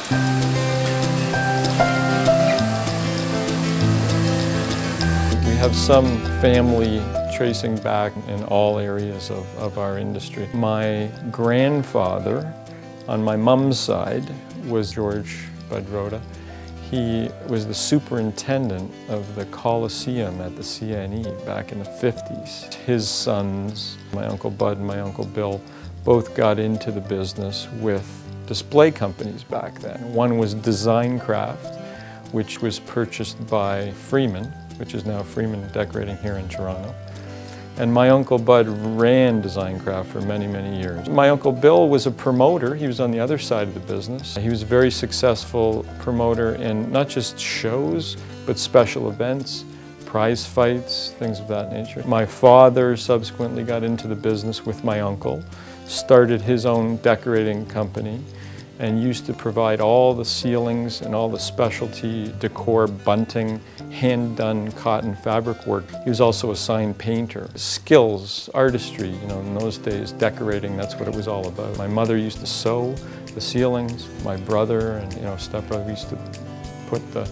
We have some family tracing back in all areas of our industry. My grandfather, on my mom's side, was George Budroda. He was the superintendent of the Coliseum at the CNE back in the 50s. His sons, my Uncle Bud and my Uncle Bill, both got into the business with display companies back then. One was Design Craft, which was purchased by Freeman, which is now Freeman Decorating here in Toronto. And my Uncle Bud ran Design Craft for many, many years. My Uncle Bill was a promoter. He was on the other side of the business. He was a very successful promoter in not just shows, but special events, prize fights, things of that nature. My father subsequently got into the business with my uncle, started his own decorating company, and used to provide all the ceilings and all the specialty decor, bunting, hand-done cotton fabric work. He was also a sign painter. Skills, artistry, you know, in those days, decorating, that's what it was all about. My mother used to sew the ceilings. My brother and, you know, stepbrother used to put the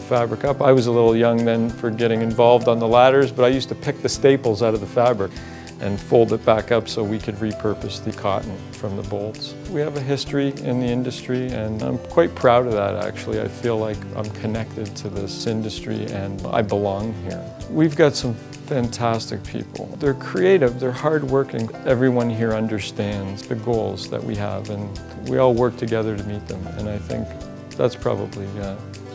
fabric up. I was a little young then for getting involved on the ladders, but I used to pick the staples out of the fabric and fold it back up so we could repurpose the cotton from the bolts. We have a history in the industry, and I'm quite proud of that, actually. I feel like I'm connected to this industry and I belong here. We've got some fantastic people. They're creative, they're hardworking. Everyone here understands the goals that we have, and we all work together to meet them. And I think that's probably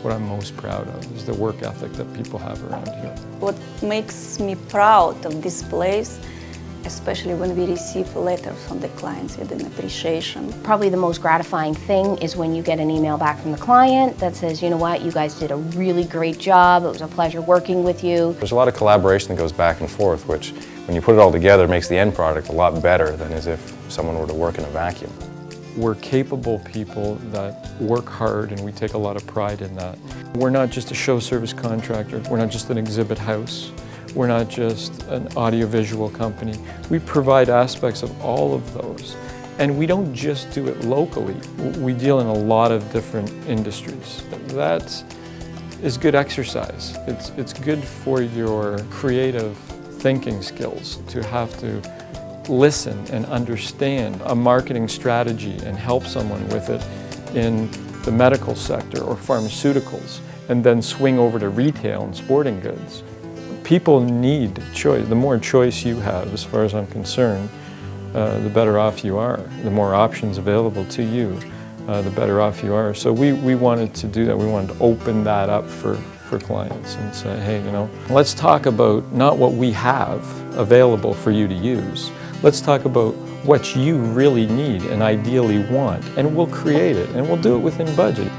what I'm most proud of, is the work ethic that people have around here. What makes me proud of this place, especially when we receive letters from the clients with an appreciation. Probably the most gratifying thing is when you get an email back from the client that says, you know what, you guys did a really great job, it was a pleasure working with you. There's a lot of collaboration that goes back and forth, which when you put it all together makes the end product a lot better than as if someone were to work in a vacuum. We're capable people that work hard, and we take a lot of pride in that. We're not just a show service contractor, we're not just an exhibit house. We're not just an audiovisual company. We provide aspects of all of those. And we don't just do it locally. We deal in a lot of different industries. That is good exercise. It's good for your creative thinking skills to have to listen and understand a marketing strategy and help someone with it in the medical sector or pharmaceuticals, and then swing over to retail and sporting goods. People need choice. The more choice you have, as far as I'm concerned, the better off you are. The more options available to you, the better off you are. So we wanted to do that. We wanted to open that up for clients and say, hey, you know, let's talk about not what we have available for you to use. Let's talk about what you really need and ideally want, and we'll create it, and we'll do it within budget.